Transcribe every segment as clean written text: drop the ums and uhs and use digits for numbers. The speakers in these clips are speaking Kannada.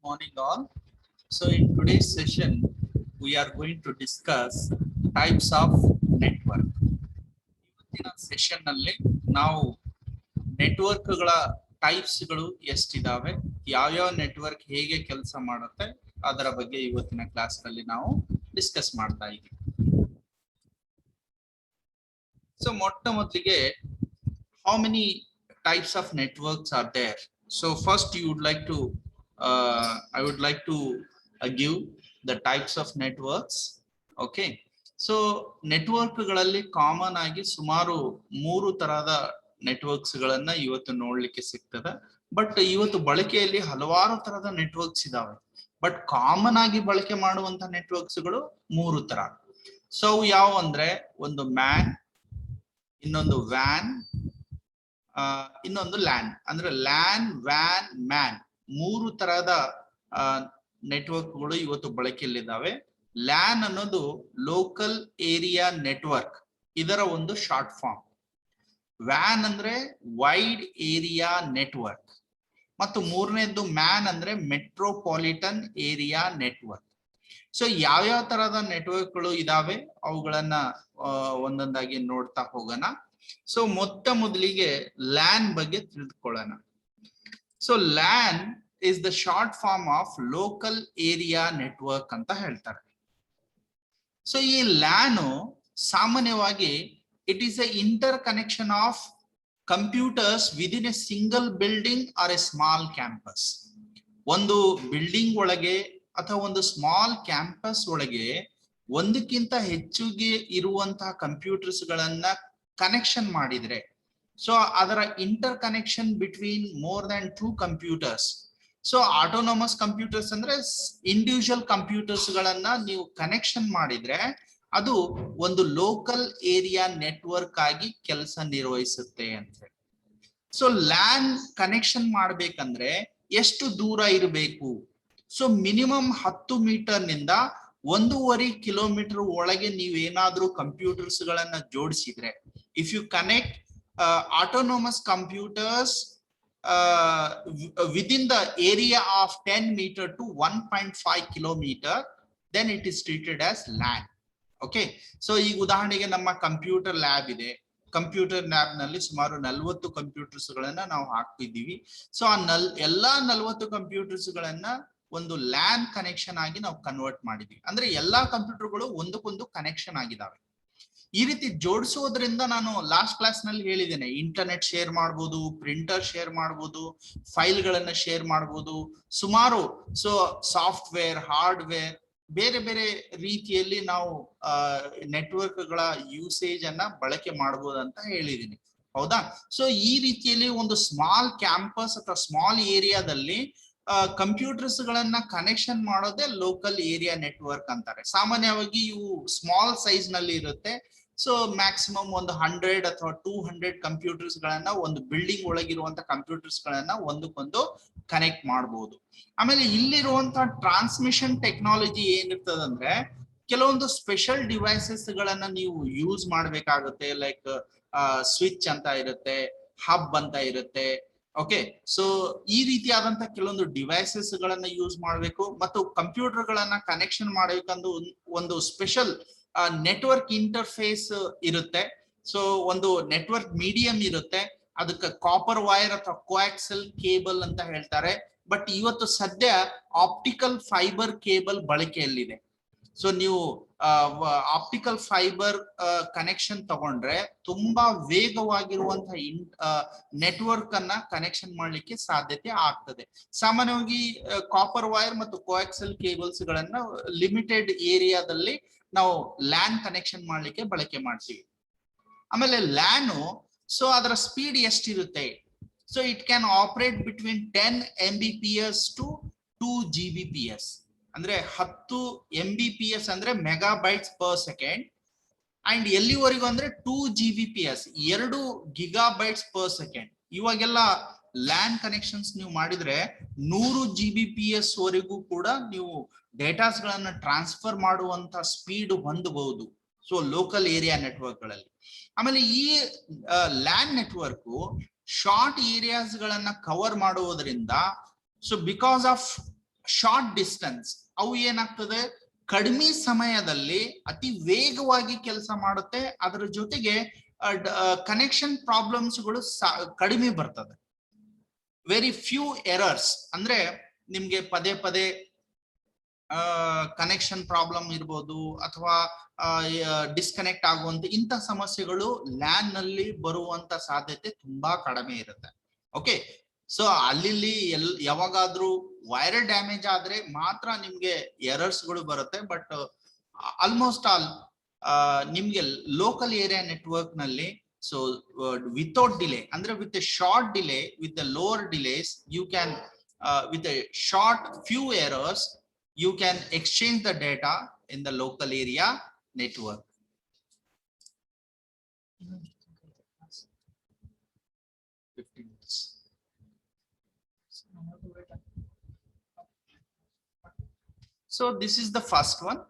morning all. So in today's session, we are going to discuss types of network. ಇವತ್ತಿನ ಸೆಷನ್ ನಲ್ಲಿ ನಾವು ನೆಟ್ವರ್ಕ್ ಗಳ ಟೈಪ್ಸ್ ಗಳು ಎಷ್ಟಿದಾವೆ, ಯಾವ್ಯಾವ ನೆಟ್ವರ್ಕ್ ಹೇಗೆ ಕೆಲಸ ಮಾಡುತ್ತೆ ಅದರ ಬಗ್ಗೆ ಇವತ್ತಿನ ಕ್ಲಾಸ್ ನಲ್ಲಿ ನಾವು ಡಿಸ್ಕಸ್ ಮಾಡ್ತಾ ಇದ್ದೀವಿ. ಸೊ ಮೊಟ್ಟ ಮೊದಲಿಗೆ how many types of networks are there? So first you would like to I would like to give the types of networks. Okay, so network ಗಳಲ್ಲಿ ಕಾಮನ್ ಆಗಿ ಸುಮಾರು 3 ತರಹದ ನೆಟ್ವರ್ಕ್ಸ್ ಗಳನ್ನ ಇವತ್ತು ನೋಡ್ಲಿಕ್ಕೆ ಸಿಗ್ತದೆ. ಬಟ್ ಇವತ್ತು ಬಳಕೆಯಲ್ಲಿ ಹಲವಾರು ತರಹದ ನೆಟ್ವರ್ಕ್ಸ್ ಇದಾವೆ. ಬಟ್ ಕಾಮನ್ ಆಗಿ ಬಳಕೆ ಮಾಡುವಂತ ನೆಟ್ವರ್ಕ್ಸ್ ಗಳು 3 ತರ. ಸೊ ಯಾವ ಅಂದ್ರೆ ಒಂದು ಮ್ಯಾನ್, ಇನ್ನೊಂದು ವ್ಯಾನ್, ಇನ್ನೊಂದು ಲ್ಯಾನ್. ಅಂದ್ರೆ ಲ್ಯಾನ್, ವ್ಯಾನ್, ಮ್ಯಾನ್ 3 ತರಹದ ನೆಟ್ವರ್ಕ್ಗಳು ಇವತ್ತು ಬಳಕೆಯಲ್ಲಿದ್ದಾವೆ. ಲ್ಯಾನ್ ಅನ್ನೋದು ಲೋಕಲ್ ಏರಿಯಾ ನೆಟ್ವರ್ಕ್, ಇದರ ಒಂದು ಶಾರ್ಟ್ ಫಾರ್ಮ್. ವ್ಯಾನ್ ಅಂದ್ರೆ ವೈಡ್ ಏರಿಯಾ ನೆಟ್ವರ್ಕ್, ಮತ್ತು ಮೂರನೇದು ಮ್ಯಾನ್ ಅಂದ್ರೆ ಮೆಟ್ರೋಪಾಲಿಟನ್ ಏರಿಯಾ ನೆಟ್ವರ್ಕ್. ಸೊ ಯಾವ್ಯಾವ ತರಹದ ನೆಟ್ವರ್ಕ್ಗಳು ಇದಾವೆ ಅವುಗಳನ್ನ ಒಂದೊಂದಾಗಿ ನೋಡ್ತಾ ಹೋಗೋಣ. ಸೊ ಮೊತ್ತ ಮೊದಲಿಗೆ ಲ್ಯಾನ್ ಬಗ್ಗೆ ತಿಳಿದುಕೊಳ್ಳೋಣ. So LAN is the short form of local area network ಅಂತ ಹೇಳ್ತಾರೆ. ಸೊ ಈ ಲ್ಯಾನು ಸಾಮಾನ್ಯವಾಗಿ it is a interconnection of computers within a single building or a small campus. ಒಂದು ಬಿಲ್ಡಿಂಗ್ ಒಳಗೆ ಅಥವಾ ಒಂದು ಸ್ಮಾಲ್ ಕ್ಯಾಂಪಸ್ ಒಳಗೆ ಒಂದಕ್ಕಿಂತ ಹೆಚ್ಚಿಗೆ ಇರುವಂತಹ ಕಂಪ್ಯೂಟರ್ಸ್ ಗಳನ್ನ ಕನೆಕ್ಷನ್ ಮಾಡಿದ್ರೆ, ಸೊ ಅದರ inter connection between more than 2 computers. So autonomous computers ಅಂದ್ರೆ ಇಂಡಿವಿಜುವಲ್ ಕಂಪ್ಯೂಟರ್ಸ್ ಗಳನ್ನ ನೀವು ಕನೆಕ್ಷನ್ ಮಾಡಿದ್ರೆ ಅದು ಒಂದು ಲೋಕಲ್ ಏರಿಯಾ ನೆಟ್ವರ್ಕ್ ಆಗಿ ಕೆಲಸ ನಿರ್ವಹಿಸುತ್ತೆ ಅಂತ ಹೇಳಿ. ಸೊ ಲ್ಯಾನ್ ಕನೆಕ್ಷನ್ ಮಾಡ್ಬೇಕಂದ್ರೆ ಎಷ್ಟು ದೂರ ಇರಬೇಕು? ಸೊ ಮಿನಿಮಮ್ 10 ಮೀಟರ್ ನಿಂದ 1.5 ಕಿಲೋಮೀಟರ್ ಒಳಗೆ ನೀವೇನಾದ್ರೂ ಕಂಪ್ಯೂಟರ್ಸ್ ಗಳನ್ನ ಜೋಡಿಸಿದ್ರೆ, if you connect autonomous computers within the area of 10 meter to 1.5 kilometer, then it is treated as LAN. Okay, so ಈಗ ಉದಾಹರಣೆಗೆ ನಮ್ಮ ಕಂಪ್ಯೂಟರ್ ಲ್ಯಾಬ್ ಇದೆ. ಕಂಪ್ಯೂಟರ್ ಲ್ಯಾಬ್ ನಲ್ಲಿ ಸುಮಾರು 40 ಕಂಪ್ಯೂಟರ್ಸ್ ಗಳನ್ನ ನಾವು ಹಾಕ್ತಿದ್ದೀವಿ. ಸೊ ಆ ಎಲ್ಲಾ 40 ಕಂಪ್ಯೂಟರ್ಸ್ ಗಳನ್ನ ಒಂದು ಲ್ಯಾನ್ ಕನೆಕ್ಷನ್ ಆಗಿ ನಾವು ಕನ್ವರ್ಟ್ ಮಾಡಿದೀವಿ. ಅಂದ್ರೆ ಎಲ್ಲಾ ಕಂಪ್ಯೂಟರ್ಗಳು ಒಂದಕ್ಕೊಂದು ಕನೆಕ್ಷನ್ ಆಗಿದಾವೆ. ಈ ರೀತಿ ಜೋಡಿಸೋದ್ರಿಂದ ನಾನು ಲಾಸ್ಟ್ ಕ್ಲಾಸ್ ನಲ್ಲಿ ಹೇಳಿದ್ದೇನೆ, ಇಂಟರ್ನೆಟ್ ಶೇರ್ ಮಾಡ್ಬೋದು, ಪ್ರಿಂಟರ್ ಶೇರ್ ಮಾಡ್ಬೋದು, ಫೈಲ್ ಗಳನ್ನ ಶೇರ್ ಮಾಡ್ಬೋದು, ಸುಮಾರು ಸೊ ಸಾಫ್ಟ್ವೇರ್, ಹಾರ್ಡ್ವೇರ್, ಬೇರೆ ಬೇರೆ ರೀತಿಯಲ್ಲಿ ನಾವು ನೆಟ್ವರ್ಕ್ ಗಳ ಯೂಸೇಜ್ ಅನ್ನ ಬಳಕೆ ಮಾಡಬಹುದು ಅಂತ ಹೇಳಿದೀನಿ, ಹೌದಾ? ಸೊ ಈ ರೀತಿಯಲ್ಲಿ ಒಂದು ಸ್ಮಾಲ್ ಕ್ಯಾಂಪಸ್ ಅಥವಾ ಸ್ಮಾಲ್ ಏರಿಯಾದಲ್ಲಿ ಕಂಪ್ಯೂಟರ್ಸ್ ಗಳನ್ನ ಕನೆಕ್ಷನ್ ಮಾಡೋದೇ ಲೋಕಲ್ ಏರಿಯಾ ನೆಟ್ವರ್ಕ್ ಅಂತಾರೆ. ಸಾಮಾನ್ಯವಾಗಿ ಇವು ಸ್ಮಾಲ್ ಸೈಜ್ ನಲ್ಲಿ ಇರುತ್ತೆ. ಸೊ ಮ್ಯಾಕ್ಸಿಮಮ್ ಒಂದು 100 ಅಥವಾ 200 ಕಂಪ್ಯೂಟರ್ಸ್ ಗಳನ್ನ ಒಂದು ಬಿಲ್ಡಿಂಗ್ ಒಳಗಿರುವಂತ ಕಂಪ್ಯೂಟರ್ಸ್ ಗಳನ್ನ ಒಂದಕ್ಕೊಂದು ಕನೆಕ್ಟ್ ಮಾಡಬಹುದು. ಆಮೇಲೆ ಇಲ್ಲಿರುವಂತಹ ಟ್ರಾನ್ಸ್ಮಿಷನ್ ಟೆಕ್ನಾಲಜಿ ಏನಿರ್ತದಂದ್ರೆ ಕೆಲವೊಂದು ಸ್ಪೆಷಲ್ ಡಿವೈಸಸ್ ಗಳನ್ನ ನೀವು ಯೂಸ್ ಮಾಡ್ಬೇಕಾಗುತ್ತೆ. ಲೈಕ್ ಸ್ವಿಚ್ ಅಂತ ಇರುತ್ತೆ, ಹಬ್ ಅಂತ ಇರುತ್ತೆ. ಓಕೆ, ಸೊ ಈ ರೀತಿಯಾದಂತ ಕೆಲವೊಂದು ಡಿವೈಸಸ್ ಗಳನ್ನ ಯೂಸ್ ಮಾಡಬೇಕು. ಮತ್ತು ಕಂಪ್ಯೂಟರ್ ಗಳನ್ನ ಕನೆಕ್ಷನ್ ಮಾಡಬೇಕಂದು ಒಂದು ಸ್ಪೆಷಲ್ ನೆಟ್ವರ್ಕ್ ಇಂಟರ್ಫೇಸ್ ಇರುತ್ತೆ. ಸೊ ಒಂದು ನೆಟ್ವರ್ಕ್ ಮೀಡಿಯಂ ಇರುತ್ತೆ, ಅದಕ್ಕೆ ಕಾಪರ್ ವೈರ್ ಅಥವಾ ಕೋಆಕ್ಸಲ್ ಕೇಬಲ್ ಅಂತ ಹೇಳ್ತಾರೆ. ಬಟ್ ಇವತ್ತು ಸದ್ಯ ಆಪ್ಟಿಕಲ್ ಫೈಬರ್ ಕೇಬಲ್ ಬಳಕೆಯಲ್ಲಿದೆ. ಸೊ ನೀವು ಆಪ್ಟಿಕಲ್ ಫೈಬರ್ ಕನೆಕ್ಷನ್ ತಗೊಂಡ್ರೆ ತುಂಬಾ ವೇಗವಾಗಿರುವಂತಹ ನೆಟ್ವರ್ಕ್ ಅನ್ನ ಕನೆಕ್ಷನ್ ಮಾಡ್ಲಿಕ್ಕೆ ಸಾಧ್ಯತೆ ಆಗ್ತದೆ. ಸಾಮಾನ್ಯವಾಗಿ ಕಾಪರ್ ವೈರ್ ಮತ್ತು ಕೋಆಕ್ಸಲ್ ಕೇಬಲ್ಸ್ ಗಳನ್ನ ಲಿಮಿಟೆಡ್ ಏರಿಯಾದಲ್ಲಿ ನಾವು ಲ್ಯಾನ್ ಕನೆಕ್ಷನ್ ಮಾಡ್ಲಿಕ್ಕೆ ಬಳಕೆ ಮಾಡ್ತೀವಿ. ಆಮೇಲೆ ಲ್ಯಾನು ಸೊ ಅದರ ಸ್ಪೀಡ್ ಎಷ್ಟಿರುತ್ತೆ? So it can operate between 10 Mbps to 2 Gbps. ಅಂದ್ರೆ 10 Mbps ಅಂದ್ರೆ ಮೆಗಾಬೈಟ್ಸ್ ಪರ್ ಸೆಕೆಂಡ್, ಅಂಡ್ ಎಲ್ಲಿವರೆಗೂ ಅಂದ್ರೆ 2 Gbps 2 ಗಿಗಾಬೈಟ್ಸ್ ಪರ್ ಸೆಕೆಂಡ್. ಇವಾಗೆಲ್ಲ ಲ್ಯಾನ್ ಕನೆಕ್ಷನ್ಸ್ ನೀವು ಮಾಡಿದ್ರೆ 100 Gbps ವರೆಗೂ ಕೂಡ ನೀವು ಡೇಟಾಸ್ ಗಳನ್ನ ಟ್ರಾನ್ಸ್ಫರ್ ಮಾಡುವಂತ ಸ್ಪೀಡ್ ಹೊಂದಬಹುದು. ಸೊ ಲೋಕಲ್ ಏರಿಯಾ ನೆಟ್ವರ್ಕ್ ಗಳಲ್ಲಿ. ಆಮೇಲೆ ಈ ಲ್ಯಾನ್ ನೆಟ್ವರ್ಕ್ ಶಾರ್ಟ್ ಏರಿಯಾಸ್ ಗಳನ್ನ ಕವರ್ ಮಾಡುವುದರಿಂದ, so because of short distance ಅವು ಏನಾಗ್ತದೆ ಕಡಿಮೆ ಸಮಯದಲ್ಲಿ ಅತಿ ವೇಗವಾಗಿ ಕೆಲಸ ಮಾಡುತ್ತೆ. ಅದರ ಜೊತೆಗೆ ಕನೆಕ್ಷನ್ ಪ್ರಾಬ್ಲಮ್ಸ್ಗಳು ಕಡಿಮೆ ಬರ್ತದೆ. ವೆರಿ ಫ್ಯೂ ಎರರ್ಸ್ ಅಂದ್ರೆ ನಿಮ್ಗೆ ಪದೇ ಪದೇ ಕನೆಕ್ಷನ್ ಪ್ರಾಬ್ಲಮ್ ಇರ್ಬೋದು ಅಥವಾ ಡಿಸ್ಕನೆಕ್ಟ್ ಆಗುವಂತ ಇಂಥ ಸಮಸ್ಯೆಗಳು ಲ್ಯಾನ್ ನಲ್ಲಿ ಬರುವಂತ ಸಾಧ್ಯತೆ ತುಂಬಾ ಕಡಿಮೆ ಇರುತ್ತೆ. ಓಕೆ, ಸೊ ಅಲ್ಲಿ ಯಾವಾಗಾದ್ರೂ ವೈರ್ ಡ್ಯಾಮೇಜ್ ಆದ್ರೆ ಮಾತ್ರ ನಿಮ್ಗೆ ಎರರ್ಸ್ ಗಳು ಬರುತ್ತೆ. ಬಟ್ ಆಲ್ಮೋಸ್ಟ್ ಆಲ್ ನಿಮ್ಗೆ ಲೋಕಲ್ ಏರಿಯಾ ನೆಟ್ವರ್ಕ್ ನಲ್ಲಿ ಸೊ ವಿತೌಟ್ ಡಿಲೇ ಅಂದ್ರೆ with a short delay with a lower delays you can with a short few errors you can exchange the data in the local area network. So this is the first one,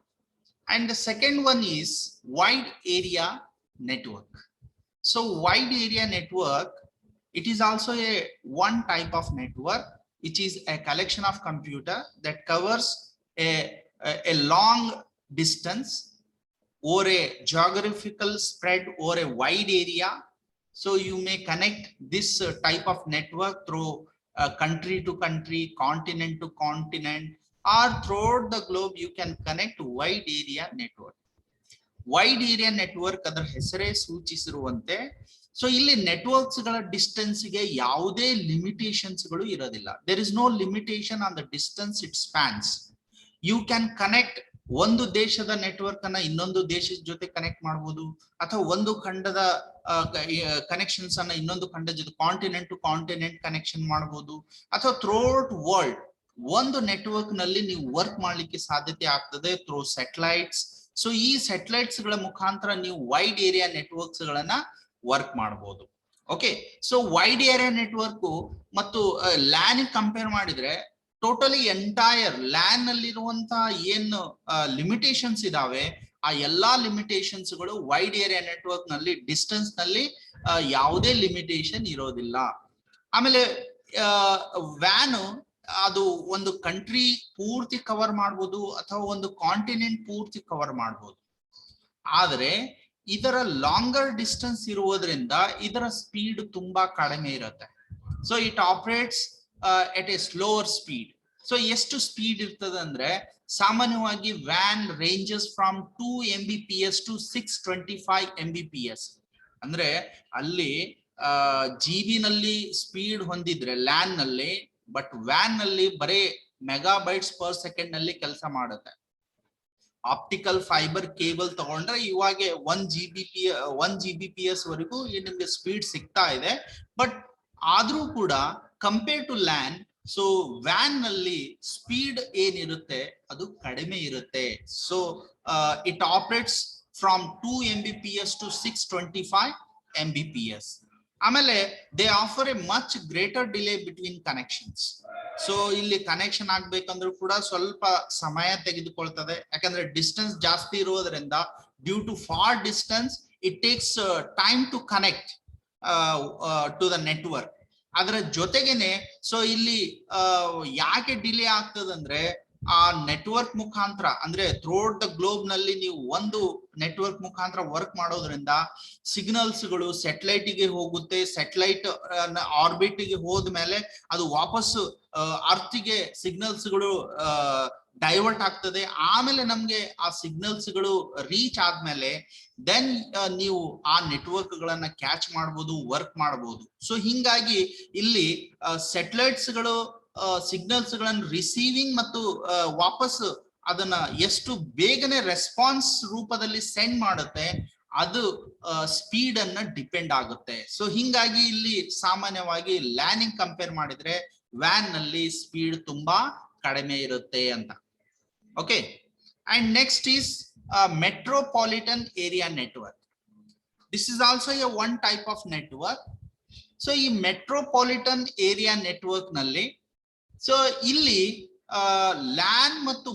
and the second one is wide area network. So wide area network, it is also a one type of network which is a collection of computer that covers a long distance or a geographical spread or a wide area. So you may connect this type of network through country to country, continent to continent, or throughout the globe you can connect wide area network. Wide area network ಅದರ ಹೆಸರೇ ಸೂಚಿಸಿರುವಂತೆ ಸೊ ಇಲ್ಲಿ ನೆಟ್ವರ್ಕ್ಸ್ ಗಳ ಡಿಸ್ಟೆನ್ಸ್ ಗೆ ಯಾವುದೇ ಲಿಮಿಟೇಷನ್ಸ್ ಗಳು ಇರೋದಿಲ್ಲ. There is no limitation on the distance it spans. You can connect ಒಂದು ದೇಶದ ನೆಟ್ವರ್ಕ್ ಅನ್ನ ಇನ್ನೊಂದು ದೇಶದ ಜೊತೆ ಕನೆಕ್ಟ್ ಮಾಡಬಹುದು, ಅಥವಾ ಒಂದು ಖಂಡದ ಕನೆಕ್ಷನ್ಸ್ ಅನ್ನ ಇನ್ನೊಂದು ಖಂಡದ ಜೊತೆ ಕಾಂಟಿನೆಂಟ್ ಟು ಕಾಂಟಿನೆಂಟ್ ಕನೆಕ್ಷನ್ ಮಾಡಬಹುದು, ಅಥವಾ ಥ್ರೂಔಟ್ ವರ್ಲ್ಡ್ ಒಂದು ನೆಟ್ವರ್ಕ್ ನಲ್ಲಿ ನೀವು ವರ್ಕ್ ಮಾಡ್ಲಿಕ್ಕೆ ಸಾಧ್ಯತೆ ಆಗ್ತದೆ ಥ್ರೂ ಸ್ಯಾಟಲೈಟ್ಸ್. ಸೊ ಈ ಸ್ಯಾಟಲೈಟ್ಸ್ ಗಳ ಮುಖಾಂತರ ನೀವು ವೈಡ್ ಏರಿಯಾ ನೆಟ್ವರ್ಕ್ಸ್ ಗಳನ್ನ ವರ್ಕ್ ಮಾಡಬಹುದು. Okay, so wide area network ಮತ್ತು ಲ್ಯಾನ್ ಕಂಪೇರ್ ಮಾಡಿದ್ರೆ ಟೋಟಲಿ ಎಂಟೈರ್ ಲ್ಯಾನ್ ನಲ್ಲಿರುವಂತಹ ಏನು ಲಿಮಿಟೇಷನ್ಸ್ ಇದಾವೆ ಆ ಎಲ್ಲಾ ಲಿಮಿಟೇಷನ್ಸ್ ಗಳು ವೈಡ್ ಏರಿಯಾ ನೆಟ್ವರ್ಕ್ ನಲ್ಲಿ ಡಿಸ್ಟೆನ್ಸ್ ನಲ್ಲಿ ಯಾವುದೇ ಲಿಮಿಟೇಷನ್ ಇರೋದಿಲ್ಲ. ಆಮೇಲೆ ವ್ಯಾನ್ ಅದು ಒಂದು ಕಂಟ್ರಿ ಪೂರ್ತಿ ಕವರ್ ಮಾಡ್ಬೋದು ಅಥವಾ ಒಂದು ಕಾಂಟಿನೆಂಟ್ ಪೂರ್ತಿ ಕವರ್ ಮಾಡ್ಬೋದು. ಆದ್ರೆ ಇದರ ಲಾಂಗರ್ ಡಿಸ್ಟೆನ್ಸ್ ಇರುವುದರಿಂದ ಇದರ ಸ್ಪೀಡ್ ತುಂಬಾ ಕಡಿಮೆ ಇರುತ್ತೆ. So it operates at a slower speed. So ಎಷ್ಟು ಸ್ಪೀಡ್ ಇರ್ತದೆ ಅಂದ್ರೆ ಸಾಮಾನ್ಯವಾಗಿ van ranges from 2 Mbps to 625 Mbps. ಅಂದ್ರೆ ಅಲ್ಲಿ GB ನಲ್ಲಿ ಸ್ಪೀಡ್ ಹೊಂದಿದ್ರೆ ಲ್ಯಾನ್ ನಲ್ಲಿ, ಬಟ್ ವ್ಯಾನ್ ನಲ್ಲಿ ಬರೇ ಮೆಗಾಬೈಟ್ಸ್ ಪರ್ ಸೆಕೆಂಡ್ ನಲ್ಲಿ ಕೆಲಸ ಮಾಡುತ್ತೆ. ಆಪ್ಟಿಕಲ್ ಫೈಬರ್ ಕೇಬಲ್ ತಗೊಂಡ್ರೆ ಇವಾಗ 1 Gbps ವರೆಗೂ ನಿಮ್ಗೆ ಸ್ಪೀಡ್ ಸಿಗ್ತಾ ಇದೆ. ಬಟ್ ಆದ್ರೂ ಕೂಡ ಕಂಪೇರ್ ಟು ಲ್ಯಾನ್, ಸೊ ವ್ಯಾನ್ ನಲ್ಲಿ ಸ್ಪೀಡ್ ಏನಿರುತ್ತೆ ಅದು ಕಡಿಮೆ ಇರುತ್ತೆ. So it operates from 2 Mbps to 625 Mbps. ಆಮೇಲೆ they offer a much greater delay between connections. So ಇಲ್ಲಿ ಕನೆಕ್ಷನ್ ಆಗ್ಬೇಕಂದ್ರೂ ಕೂಡ ಸ್ವಲ್ಪ ಸಮಯ ತೆಗೆದುಕೊಳ್ತದೆ, ಯಾಕಂದ್ರೆ ಡಿಸ್ಟೆನ್ಸ್ ಜಾಸ್ತಿ ಇರೋದ್ರಿಂದ due to far distance it takes time to connect to the network. ಅದರ ಜೊತೆಗೇನೆ ಸೊ ಇಲ್ಲಿ ಯಾಕೆ ಡಿಲೇ ಆಗ್ತದಂದ್ರೆ ಆ ನೆಟ್ವರ್ಕ್ ಮುಖಾಂತರ ಅಂದ್ರೆ ಥ್ರೂಔಟ್ ದ ಗ್ಲೋಬ್ ನಲ್ಲಿ ನೀವು ಒಂದು ನೆಟ್ವರ್ಕ್ ಮುಖಾಂತರ ವರ್ಕ್ ಮಾಡೋದ್ರಿಂದ ಸಿಗ್ನಲ್ಸ್ ಗಳು ಸ್ಯಾಟಲೈಟ್ ಗೆ ಹೋಗುತ್ತೆ. ಸ್ಯಾಟಲೈಟ್ ಆರ್ಬಿಟ್ ಗೆ ಹೋದ್ಮೇಲೆ ಅದು ವಾಪಸ್ ಅರ್ತ್ ಗೆ ಸಿಗ್ನಲ್ಸ್ ಗಳು ಡೈವರ್ಟ್ ಆಗ್ತದೆ. ಆಮೇಲೆ ನಮ್ಗೆ ಆ ಸಿಗ್ನಲ್ಸ್ ಗಳು ರೀಚ್ ಆದ್ಮೇಲೆ ದೆನ್ ನೀವು ಆ ನೆಟ್ವರ್ಕ್ ಗಳನ್ನ ಕ್ಯಾಚ್ ಮಾಡಬಹುದು, ವರ್ಕ್ ಮಾಡಬಹುದು. ಸೊ ಹಿಂಗಾಗಿ ಇಲ್ಲಿ ಸ್ಯಾಟಲೈಟ್ಸ್ ಗಳು ಸಿಗ್ನಲ್ಸ್ ಗಳನ್ನು ರಿಸೀವಿಂಗ್ ಮತ್ತು ವಾಪಸ್ ಅದನ್ನ ಎಷ್ಟು ಬೇಗನೆ ರೆಸ್ಪಾನ್ಸ್ ರೂಪದಲ್ಲಿ ಸೆಂಡ್ ಮಾಡುತ್ತೆ ಅದು ಸ್ಪೀಡ್ ಅನ್ನ ಡಿಪೆಂಡ್ ಆಗುತ್ತೆ. ಸೊ ಹಿಂಗಾಗಿ ಇಲ್ಲಿ ಸಾಮಾನ್ಯವಾಗಿ ಲ್ಯಾನಿಂಗ್ ಕಂಪೇರ್ ಮಾಡಿದ್ರೆ ವ್ಯಾನ್ ನಲ್ಲಿ ಸ್ಪೀಡ್ ತುಂಬಾ ಕಡಿಮೆ ಇರುತ್ತೆ ಅಂತ. Okay, and next is metropolitan area network. This is also A one type of network. So ಈ ಮೆಟ್ರೋಪಾಲಿಟನ್ ಏರಿಯಾ ನೆಟ್ವರ್ಕ್ ನಲ್ಲಿ ಸೊ ಇಲ್ಲಿ ಲ್ಯಾನ್ ಮತ್ತು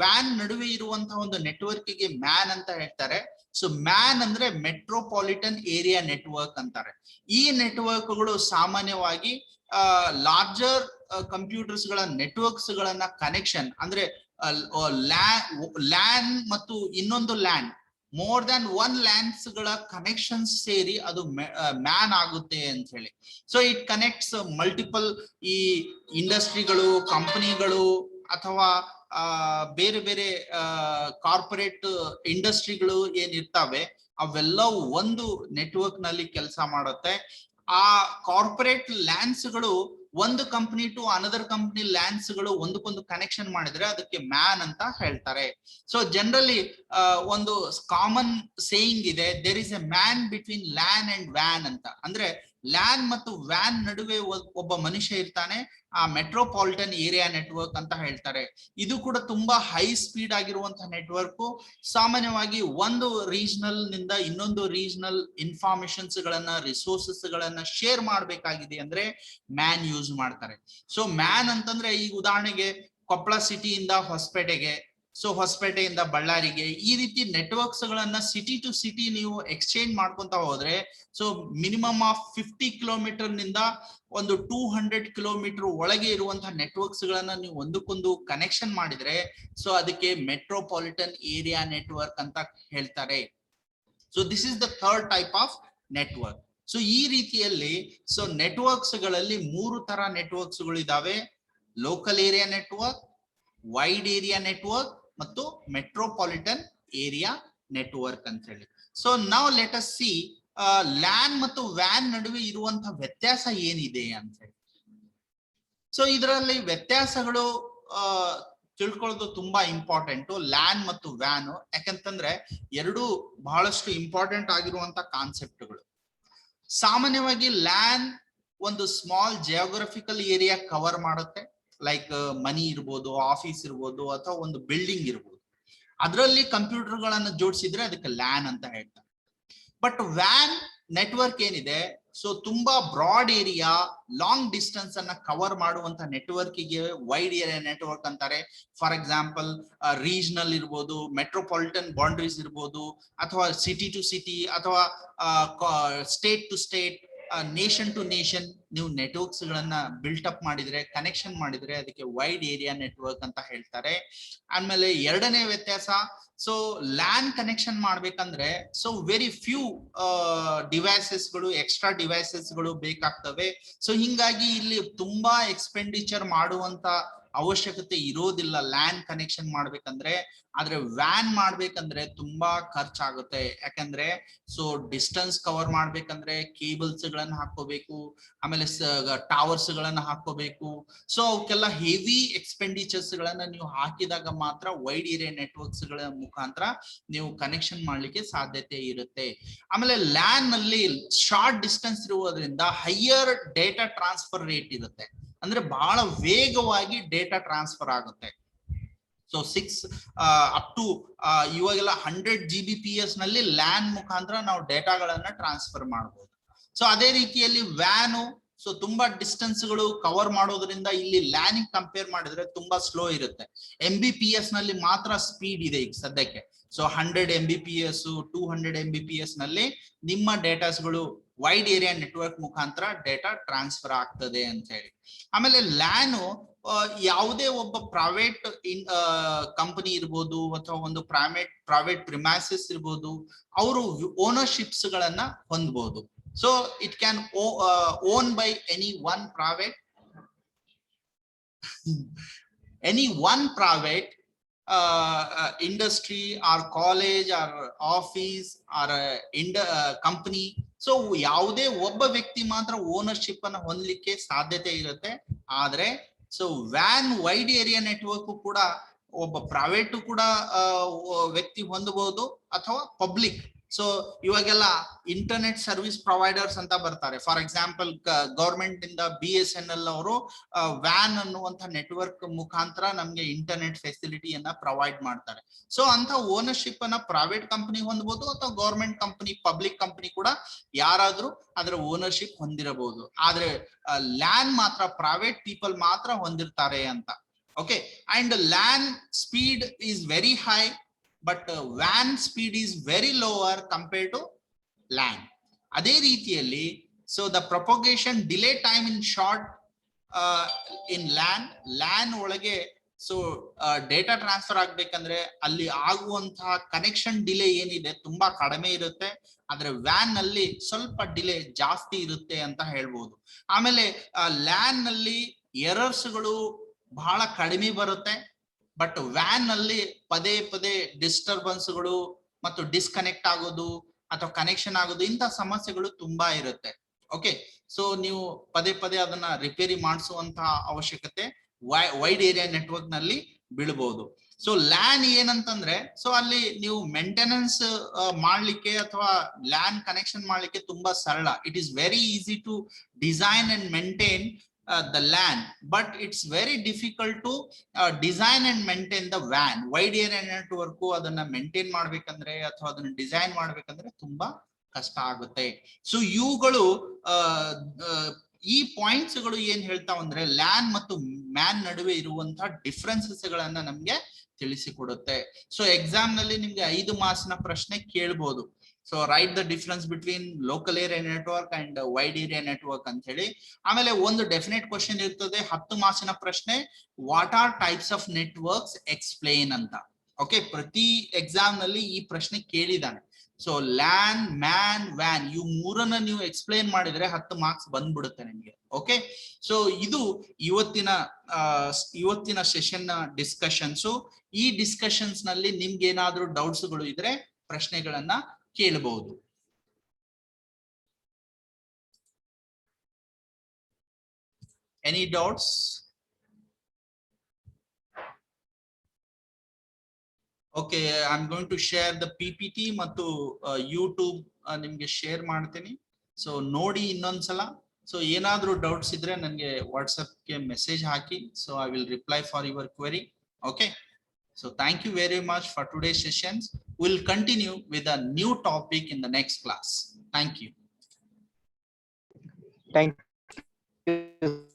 ವ್ಯಾನ್ ನಡುವೆ ಇರುವಂತಹ ಒಂದು ನೆಟ್ವರ್ಕ್ ಗೆ ಮ್ಯಾನ್ ಅಂತ ಹೇಳ್ತಾರೆ. ಸೊ ಮ್ಯಾನ್ ಅಂದ್ರೆ ಮೆಟ್ರೋಪಾಲಿಟನ್ ಏರಿಯಾ ನೆಟ್ವರ್ಕ್ ಅಂತಾರೆ. ಈ ನೆಟ್ವರ್ಕ್ಗಳು ಸಾಮಾನ್ಯವಾಗಿ ಲಾರ್ಜರ್ ಕಂಪ್ಯೂಟರ್ಸ್ ಗಳ ನೆಟ್ವರ್ಕ್ಸ್ ಗಳನ್ನ ಕನೆಕ್ಷನ್ ಅಂದ್ರೆ ಲ್ಯಾನ್ ಮತ್ತು ಇನ್ನೊಂದು LAN more than one lance ಗಳ ಕನೆಕ್ಷನ್ಸ್ ಸೇರಿ ಅದು ಮ್ಯಾನ್ ಆಗುತ್ತೆ ಅಂತ ಹೇಳಿ. ಸೊ ಇಟ್ ಕನೆಕ್ಟ್ಸ್ ಮಲ್ಟಿಪಲ್ ಈ ಇಂಡಸ್ಟ್ರಿಗಳು, ಕಂಪನಿಗಳು ಅಥವಾ ಬೇರೆ ಬೇರೆ ಕಾರ್ಪೊರೇಟ್ ಇಂಡಸ್ಟ್ರಿಗಳು ಏನಿರ್ತಾವೆ ಅವೆಲ್ಲವೂ ಒಂದು ನೆಟ್ವರ್ಕ್ ನಲ್ಲಿ ಕೆಲಸ ಮಾಡುತ್ತೆ. ಆ ಕಾರ್ಪೊರೇಟ್ ಲ್ಯಾನ್ಸ್ ಗಳು ಒಂದು company to another company LANs ಗಳು ಒಂದಕ್ಕೊಂದು ಕನೆಕ್ಷನ್ ಮಾಡಿದ್ರೆ ಅದಕ್ಕೆ ಮ್ಯಾನ್ ಅಂತ ಹೇಳ್ತಾರೆ. ಸೊ ಜನರಲಿ ಒಂದು ಕಾಮನ್ ಸೇಯಿಂಗ್ ಇದೆ, there is a MAN between LAN and ವ್ಯಾನ್ ಅಂತ. ಅಂದ್ರೆ ಲ್ಯಾನ್ ಮತ್ತು ವ್ಯಾನ್ ನಡುವೆ ಒಬ್ಬ ಮನುಷ್ಯ ಇರ್ತಾನೆ, ಆ ಮೆಟ್ರೋಪಾಲಿಟನ್ ಏರಿಯಾ ನೆಟ್ವರ್ಕ್ ಅಂತ ಹೇಳ್ತಾರೆ. ಇದು ಕೂಡ ತುಂಬಾ ಹೈ ಸ್ಪೀಡ್ ಆಗಿರುವಂತಹ ನೆಟ್ವರ್ಕ್. ಸಾಮಾನ್ಯವಾಗಿ ಒಂದು ರೀಜನಲ್ ನಿಂದ ಇನ್ನೊಂದು ರೀಜನಲ್ ಇನ್ಫಾರ್ಮೇಶನ್ಸ್ ಗಳನ್ನ, ರಿಸೋರ್ಸಸ್ ಗಳನ್ನ ಶೇರ್ ಮಾಡ್ಬೇಕಾಗಿದೆ ಅಂದ್ರೆ ಮ್ಯಾನ್ ಯೂಸ್ ಮಾಡ್ತಾರೆ. ಸೊ ಮ್ಯಾನ್ ಅಂತಂದ್ರೆ ಈಗ ಉದಾಹರಣೆಗೆ ಕೊಪ್ಪಳ ಸಿಟಿಯಿಂದ ಹೊಸಪೇಟೆಗೆ, ಸೊ ಹೊಸಪೇಟೆಯಿಂದ ಬಳ್ಳಾರಿಗೆ, ಈ ರೀತಿ ನೆಟ್ವರ್ಕ್ಸ್ ಗಳನ್ನ ಸಿಟಿ ಟು ಸಿಟಿ ನೀವು ಎಕ್ಸ್ಚೇಂಜ್ ಮಾಡ್ಕೊಂತ ಹೋದ್ರೆ ಸೊ ಮಿನಿಮಮ್ ಆಫ್ 50 ಕಿಲೋಮೀಟರ್ ನಿಂದ ಒಂದು 200 ಕಿಲೋಮೀಟರ್ ಒಳಗೆ ಇರುವಂತಹ ನೆಟ್ವರ್ಕ್ಸ್ ಗಳನ್ನ ನೀವು ಒಂದಕ್ಕೊಂದು ಕನೆಕ್ಷನ್ ಮಾಡಿದ್ರೆ ಸೊ ಅದಕ್ಕೆ ಮೆಟ್ರೋಪಾಲಿಟನ್ ಏರಿಯಾ ನೆಟ್ವರ್ಕ್ ಅಂತ ಹೇಳ್ತಾರೆ. So this is the third type of network. So ಈ ರೀತಿಯಲ್ಲಿ ಸೊ ನೆಟ್ವರ್ಕ್ಸ್ ಗಳಲ್ಲಿ 3 ತರ ನೆಟ್ವರ್ಕ್ಸ್ ಗಳು ಇದಾವೆ: local area network, wide area network ಮತ್ತು ಮೆಟ್ರೋಪಾಲಿಟನ್ ಏರಿಯಾ ನೆಟ್ವರ್ಕ್ ಅಂತ ಹೇಳಿ. So now let us see LAN ಮತ್ತು ವ್ಯಾನ್ ನಡುವೆ ಇರುವಂತಹ ವ್ಯತ್ಯಾಸ ಏನಿದೆ ಅಂತ ಹೇಳಿ. ಸೊ ಇದರಲ್ಲಿ ವ್ಯತ್ಯಾಸಗಳು ತಿಳ್ಕೊಳ್ಳೋದು ತುಂಬಾ ಇಂಪಾರ್ಟೆಂಟ್, ಲ್ಯಾನ್ ಮತ್ತು ವ್ಯಾನ್. ಯಾಕಂತಂದ್ರೆ ಎರಡು ಬಹಳಷ್ಟು ಇಂಪಾರ್ಟೆಂಟ್ ಆಗಿರುವಂತ ಕಾನ್ಸೆಪ್ಟ್ಗಳು. ಸಾಮಾನ್ಯವಾಗಿ ಲ್ಯಾನ್ ಒಂದು ಸ್ಮಾಲ್ ಜಿಯೋಗ್ರಫಿಕಲ್ ಏರಿಯಾ ಕವರ್ ಮಾಡುತ್ತೆ, ಲೈಕ್ ಮನಿ ಇರ್ಬೋದು, ಆಫೀಸ್ ಇರ್ಬೋದು, ಅಥವಾ ಒಂದು ಬಿಲ್ಡಿಂಗ್ ಇರ್ಬೋದು. ಅದರಲ್ಲಿ ಕಂಪ್ಯೂಟರ್ ಗಳನ್ನ ಜೋಡಿಸಿದ್ರೆ ಅದಕ್ಕೆ ಲ್ಯಾನ್ ಅಂತ ಹೇಳ್ತಾರೆ. ಬಟ್ ವ್ಯಾನ್ ನೆಟ್ವರ್ಕ್ ಏನಿದೆ ಸೊ ತುಂಬಾ ಬ್ರಾಡ್ ಏರಿಯಾ, ಲಾಂಗ್ ಡಿಸ್ಟೆನ್ಸ್ ಅನ್ನ ಕವರ್ ಮಾಡುವಂತ ನೆಟ್ವರ್ಕ್ ಗೆ ವೈಡ್ ಏರಿಯಾ ನೆಟ್ವರ್ಕ್ ಅಂತಾರೆ. ಫಾರ್ ಎಕ್ಸಾಂಪಲ್ ರೀಜನಲ್ ಇರ್ಬೋದು, ಮೆಟ್ರೋಪಾಲಿಟನ್ ಬೌಂಡ್ರೀಸ್ ಇರ್ಬೋದು, ಅಥವಾ ಸಿಟಿ ಟು ಸಿಟಿ, ಅಥವಾ state to state, nation to nation ನೀವು ನೆಟ್ವರ್ಕ್ಸ್ ಗಳನ್ನ ಬಿಲ್ಟ್ ಅಪ್ ಮಾಡಿದ್ರೆ, ಕನೆಕ್ಷನ್ ಮಾಡಿದ್ರೆ ಅದಕ್ಕೆ ವೈಡ್ ಏರಿಯಾ ನೆಟ್ವರ್ಕ್ ಅಂತ ಹೇಳ್ತಾರೆ. ಆಮೇಲೆ ಎರಡನೇ ವ್ಯತ್ಯಾಸ, ಸೊ ಲ್ಯಾನ್ ಕನೆಕ್ಷನ್ ಮಾಡ್ಬೇಕಂದ್ರೆ ಸೊ ವೆರಿ ಫ್ಯೂ ಡಿವೈಸಸ್ ಗಳು, ಎಕ್ಸ್ಟ್ರಾ ಡಿವೈಸಸ್ ಗಳು ಬೇಕಾಗ್ತವೆ. ಸೊ ಹಿಂಗಾಗಿ ಇಲ್ಲಿ ತುಂಬಾ ಎಕ್ಸ್ಪೆಂಡಿಚರ್ ಮಾಡುವಂತ ಅವಶ್ಯಕತೆ ಇರೋದಿಲ್ಲ ಲ್ಯಾನ್ ಕನೆಕ್ಷನ್ ಮಾಡ್ಬೇಕಂದ್ರೆ. ಆದ್ರೆ ವ್ಯಾನ್ ಮಾಡ್ಬೇಕಂದ್ರೆ ತುಂಬಾ ಖರ್ಚಾಗುತ್ತೆ. ಯಾಕಂದ್ರೆ ಸೊ ಡಿಸ್ಟೆನ್ಸ್ ಕವರ್ ಮಾಡ್ಬೇಕಂದ್ರೆ ಕೇಬಲ್ಸ್ ಗಳನ್ನ ಹಾಕೋಬೇಕು, ಆಮೇಲೆ ಟವರ್ಸ್ ಗಳನ್ನ ಹಾಕೋಬೇಕು. ಸೊ ಅವಕ್ಕೆಲ್ಲ ಹೆವಿ ಎಕ್ಸ್ಪೆಂಡಿಚರ್ಸ್ ಗಳನ್ನ ನೀವು ಹಾಕಿದಾಗ ಮಾತ್ರ ವೈಡ್ ಏರಿಯಾ ನೆಟ್ವರ್ಕ್ಸ್ ಗಳ ಮುಖಾಂತರ ನೀವು ಕನೆಕ್ಷನ್ ಮಾಡ್ಲಿಕ್ಕೆ ಸಾಧ್ಯತೆ ಇರುತ್ತೆ. ಆಮೇಲೆ ಲ್ಯಾನ್ ನಲ್ಲಿ ಶಾರ್ಟ್ ಡಿಸ್ಟೆನ್ಸ್ ಇರುವುದರಿಂದ ಹೈಯರ್ ಡೇಟಾ ಟ್ರಾನ್ಸ್ಫರ್ ರೇಟ್ ಇರುತ್ತೆ, ಅಂದ್ರೆ ಬಹಳ ವೇಗವಾಗಿ ಡೇಟಾ ಟ್ರಾನ್ಸ್ಫರ್ ಆಗುತ್ತೆ. ಸೊ 6 ಅಪ್ ಟು ಇವಾಗೆಲ್ಲ 100 Gbps ನಲ್ಲಿ ಲ್ಯಾನ್ ಮುಖಾಂತರ ನಾವು ಡೇಟಾಗಳನ್ನ ಟ್ರಾನ್ಸ್ಫರ್ ಮಾಡಬಹುದು. ಸೊ ಅದೇ ರೀತಿಯಲ್ಲಿ ವ್ಯಾನು ಸೊ ತುಂಬಾ ಡಿಸ್ಟೆನ್ಸ್ ಗಳು ಕವರ್ ಮಾಡೋದ್ರಿಂದ ಇಲ್ಲಿ ಲ್ಯಾನಿಗೆ ಕಂಪೇರ್ ಮಾಡಿದ್ರೆ ತುಂಬಾ ಸ್ಲೋ ಇರುತ್ತೆ. MBPS ನಲ್ಲಿ ಮಾತ್ರ ಸ್ಪೀಡ್ ಇದೆ ಈಗ ಸದ್ಯಕ್ಕೆ. ಸೊ 100 MBPS 200 MBPS ನಲ್ಲಿ ನಿಮ್ಮ ಡೇಟಾಸ್ ಗಳು ವೈಡ್ ಏರಿಯಾ ನೆಟ್ವರ್ಕ್ ಮುಖಾಂತರ ಡೇಟಾ ಟ್ರಾನ್ಸ್ಫರ್ ಆಗ್ತದೆ ಅಂತ ಹೇಳಿ. ಆಮೇಲೆ ಲ್ಯಾನು ಯಾವುದೇ ಒಬ್ಬ ಪ್ರೈವೇಟ್ ಕಂಪನಿ ಇರ್ಬೋದು, ಅಥವಾ ಒಂದು ಪ್ರೈವೇಟ್ ಪ್ರಿಮೈಸಸ್ ಇರ್ಬೋದು, ಅವರು ಓನರ್ಶಿಪ್ಸ್ ಗಳನ್ನ ಹೊಂದಬಹುದು. So it can own by any one private industry or college or office or company. So ಯಾವುದೇ ಒಬ್ಬ ವ್ಯಕ್ತಿ ಮಾತ್ರ ಓನರ್ಶಿಪ್ ಅನ್ನ ಹೊಂದಲಿಕ್ಕೆ ಸಾಧ್ಯತೆ ಇರುತ್ತೆ. ಆದ್ರೆ so van wide area network ಕೂಡ ಒಬ್ಬ ಪ್ರೈವೇಟ್ ಕೂಡ ವ್ಯಕ್ತಿ ಹೊಂದಬಹುದು, ಅಥವಾ ಪಬ್ಲಿಕ್. ಸೊ ಇವಾಗೆಲ್ಲ ಇಂಟರ್ನೆಟ್ ಸರ್ವಿಸ್ ಪ್ರೊವೈಡರ್ಸ್ ಅಂತ ಬರ್ತಾರೆ. ಫಾರ್ ಎಕ್ಸಾಂಪಲ್ ಗವರ್ಮೆಂಟ್ ಇಂದ BSNL ಅವರು ವ್ಯಾನ್ ಅನ್ನುವಂತ ನೆಟ್ವರ್ಕ್ ಮುಖಾಂತರ ನಮ್ಗೆ ಇಂಟರ್ನೆಟ್ ಫೆಸಿಲಿಟಿಯನ್ನ ಪ್ರೊವೈಡ್ ಮಾಡ್ತಾರೆ. ಸೊ ಅಂತ ಓನರ್ಶಿಪ್ ಅನ್ನ ಪ್ರೈವೇಟ್ ಕಂಪನಿ ಹೊಂದಬಹುದು, ಅಥವಾ ಗವರ್ಮೆಂಟ್ ಕಂಪನಿ, ಪಬ್ಲಿಕ್ ಕಂಪನಿ ಕೂಡ ಯಾರಾದ್ರೂ ಅದರ ಓನರ್ಶಿಪ್ ಹೊಂದಿರಬಹುದು. ಆದ್ರೆ ಲ್ಯಾನ್ ಮಾತ್ರ ಪ್ರೈವೇಟ್ ಪೀಪಲ್ ಮಾತ್ರ ಹೊಂದಿರ್ತಾರೆ ಅಂತ. Okay, and LAN speed is very high but WAN speed is very lower compared to LAN. ಅದೇ ರೀತಿಯಲ್ಲಿ so the propagation delay time in short in LAN ಒಳಗೆ ಸೊ ಡೇಟಾ ಟ್ರಾನ್ಸ್ಫರ್ ಆಗ್ಬೇಕಂದ್ರೆ ಅಲ್ಲಿ ಆಗುವಂತಹ ಕನೆಕ್ಷನ್ ಡಿಲೇ ಏನಿದೆ ತುಂಬಾ ಕಡಿಮೆ ಇರುತ್ತೆ, ಆದ್ರೆ ವ್ಯಾನ್ ನಲ್ಲಿ ಸ್ವಲ್ಪ ಡಿಲೇ ಜಾಸ್ತಿ ಇರುತ್ತೆ ಅಂತ ಹೇಳ್ಬೋದು. ಆಮೇಲೆ ಲ್ಯಾನ್ ನಲ್ಲಿ ಎರರ್ಸ್ ಗಳು ಬಹಳ ಕಡಿಮೆ ಬರುತ್ತೆ, ಬಟ್ ವ್ಯಾನ್ ನಲ್ಲಿ ಪದೇ ಪದೇ ಡಿಸ್ಟರ್ಬೆನ್ಸ್ ಗಳು ಮತ್ತು ಡಿಸ್ಕನೆಕ್ಟ್ ಆಗೋದು ಅಥವಾ ಕನೆಕ್ಷನ್ ಆಗೋದು ಇಂಥ ಸಮಸ್ಯೆಗಳು ತುಂಬಾ ಇರುತ್ತೆ. ಓಕೆ, ಸೊ ನೀವು ಪದೇ ಪದೇ ಅದನ್ನ ರಿಪೇರಿ ಮಾಡಿಸುವಂತಹ ಅವಶ್ಯಕತೆ ವೈಡ್ ಏರಿಯಾ ನೆಟ್ವರ್ಕ್ ನಲ್ಲಿ ಬೀಳಬಹುದು. ಸೊ ಲ್ಯಾನ್ ಏನಂತಂದ್ರೆ ಸೊ ಅಲ್ಲಿ ನೀವು ಮೇಂಟೆನೆನ್ಸ್ ಮಾಡ್ಲಿಕ್ಕೆ ಅಥವಾ ಲ್ಯಾನ್ ಕನೆಕ್ಷನ್ ಮಾಡ್ಲಿಕ್ಕೆ ತುಂಬಾ ಸರಳ. It is very easy to design and maintain the LAN, but it's very difficult to design and maintain the WAN. Wide area network ಅದನ್ನ ಮೇಂಟೈನ್ ಮಾಡ್ಬೇಕಂದ್ರೆ ಅಥವಾ ಅದನ್ನ ಡಿಸೈನ್ ಮಾಡ್ಬೇಕಂದ್ರೆ ತುಂಬಾ ಕಷ್ಟ ಆಗುತ್ತೆ. ಸೊ ಇವುಗಳು ಈ ಪಾಯಿಂಟ್ಸ್ ಗಳು ಏನ್ ಹೇಳ್ತಾವಂದ್ರೆ ಲ್ಯಾನ್ ಮತ್ತು ಮ್ಯಾನ್ ನಡುವೆ ಇರುವಂತಹ ಡಿಫ್ರೆನ್ಸಸ್ ಗಳನ್ನ ನಮ್ಗೆ ತಿಳಿಸಿಕೊಡುತ್ತೆ. ಸೊ ಎಕ್ಸಾಮ್ ನಲ್ಲಿ ನಿಮ್ಗೆ 5 ಮಾರ್ಕ್ಸ್ ನ ಪ್ರಶ್ನೆ ಕೇಳ್ಬೋದು. So right the difference between local area network and wide area network ಅಂತ ಹೇಳಿ. ಆಮೇಲೆ ಒಂದು ಡೆಫಿನೆಟ್ ಕ್ವಶನ್ ಇರ್ತದೆ 10 ಮಾರ್ಕ್ಸ್ ನ ಪ್ರಶ್ನೆ, what are types of networks explain ಅಂತ. ಓಕೆ, ಪ್ರತಿ ಎಕ್ಸಾಮ್ ನಲ್ಲಿ ಈ ಪ್ರಶ್ನೆ ಕೇಳಿದಾನೆ. ಸೊ ಲ್ಯಾನ್, ಮ್ಯಾನ್, ವ್ಯಾನ್ ಇವು ಮೂರನ್ನ ನೀವು ಎಕ್ಸ್ಪ್ಲೇನ್ ಮಾಡಿದ್ರೆ 10 ಮಾರ್ಕ್ಸ್ ಬಂದ್ಬಿಡುತ್ತೆ ನಿಮ್ಗೆ. ಓಕೆ, ಸೊ ಇದು ಇವತ್ತಿನ ಸೆಷನ್ ನ ಡಿಸ್ಕಷನ್ಸ್. ಈ ಡಿಸ್ಕಷನ್ಸ್ ನಲ್ಲಿ ನಿಮ್ಗೆ ಏನಾದ್ರೂ ಡೌಟ್ಸ್ ಗಳು ಇದ್ರೆ ಪ್ರಶ್ನೆಗಳನ್ನ ಕೇಳಬಹುದು. Any doubts? Okay, I am going to share the PPT ಮತ್ತು ಯೂಟ್ಯೂಬ್ ನಿಮ್ಗೆ ಶೇರ್ ಮಾಡ್ತೀನಿ. ಸೊ ನೋಡಿ ಇನ್ನೊಂದ್ಸಲ. ಸೊ ಏನಾದ್ರೂ ಡೌಟ್ಸ್ ಇದ್ರೆ ನನಗೆ ವಾಟ್ಸ್ಆಪ್ಗೆ ಮೆಸೇಜ್ ಹಾಕಿ. So I will reply for your query. Okay, so thank you very much for today's sessions. We'll continue with a new topic in the next class. Thank you. Thank you.